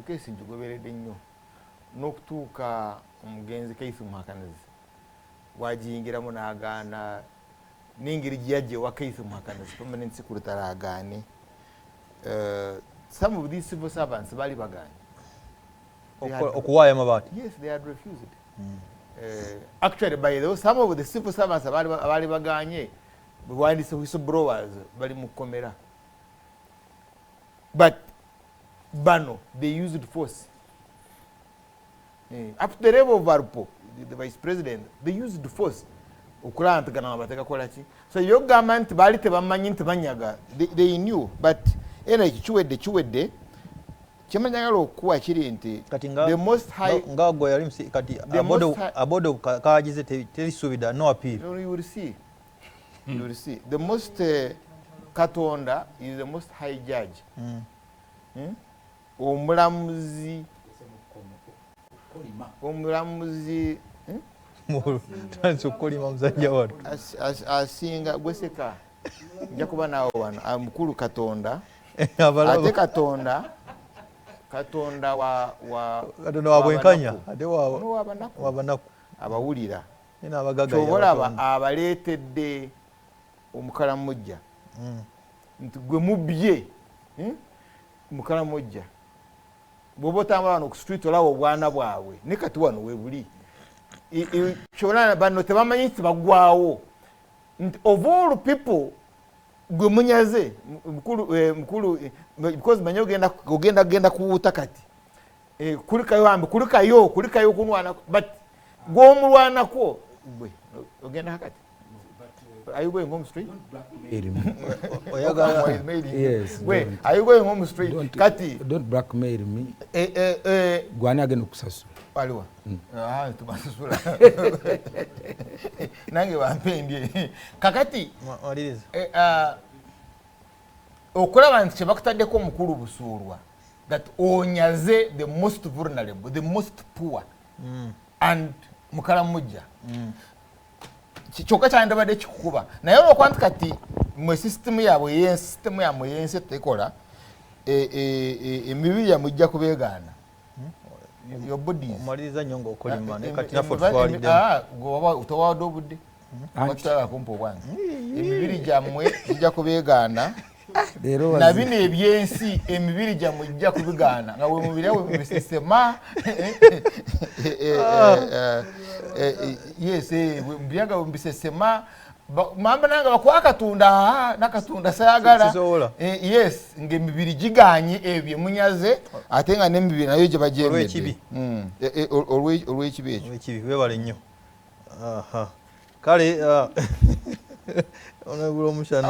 kesi njugoberede nnyo n'okutuuka omugenzi Keith Muhakanizi wagiyingiramu n'agaana n'engeri gye yajja ewa Keith Muhakanizi permanent secretary agaane. Some of these civil servants bali bagaanye okuwaayo amabaati. Yes, they had refused. Actually, by the way, some of the civil servants bali bagaanye bewandiise whistleblowers bali mu kkomera. But bano, they used force. Up to the level of Arpo, the vice president, they used force. So your government, they knew, but anyway, the most high. No appeal. You will see. You will see. The most Katonda is the most high judge. Omulamuzi asinga gweseka nja kuba naawe wano mukulu Katonda ate Katonda wa bwenkanya ate wabanaku abawulira kyobalaba abaleetedde omukalamujja nti gwe mubbye mukalamujja bw'oba otambula wano ku street olaba obwana bwabwe ne kati wano weebuli kyolana bano tebamanyi nti bagwawo nti of all people gwe munyaze mukulu because manyi ogenda kuwuuta kati kulikayo ambi kulikayo kunwana but gw'omulwanako gwe ogenda kati. Are you going home straight? Yes. Wait, are you going home straight? Kati. Don't blackmail me. Gwani agenda kusasu. Aliwa. Tumasasula. Nange wampendye. Kakati. Okulaba nti kyebakutaddeko omukulu busuulwa. That onyaze the most vulnerable, the most poor. And mukalamujja. Kyokka kyandibadde kikukuba naye olwokwanti kati mwe sisitemu yamwe yensi tekola emibiri yamwe ijja kubeegaana omaliriza nnyo ng'okolima naye kati naffe otutwaliddemu towawadde obudde watutala kumpa obwange emibiri gyammwe gijja kubeegaana na bino ebyensi emibiri gyammwe gijja kubigaana nga bwe mubiri awe mubisesema yes mbyaga mbisesema mamba nanga bakwa Katonda nakatunda sayagala yes ng'emibiri giganye ebyo munyaze ate nga n'emibiri nayo gye bagyemedde olw'ekibi ekyo webale nnyo kale Rwomushana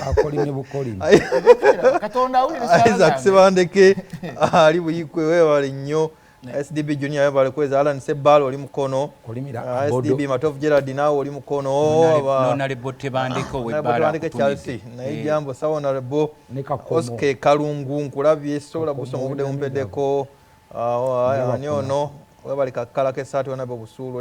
akolimye bukolimi Katonda awulira Isaac Sebandeke ali buyikwe webale nnyo SDB Junior webale kweza Alan Sebalo oli mukono kolimira SDB Matovu Gerard nawe oli mukono Honorable Tebandeko webala kutumisi naye jambo sawa Honorable Oscar Kalungu nkulabye sobola busoma bude mumpeddeko ani ono webale kakala kesatu Honorable Busulu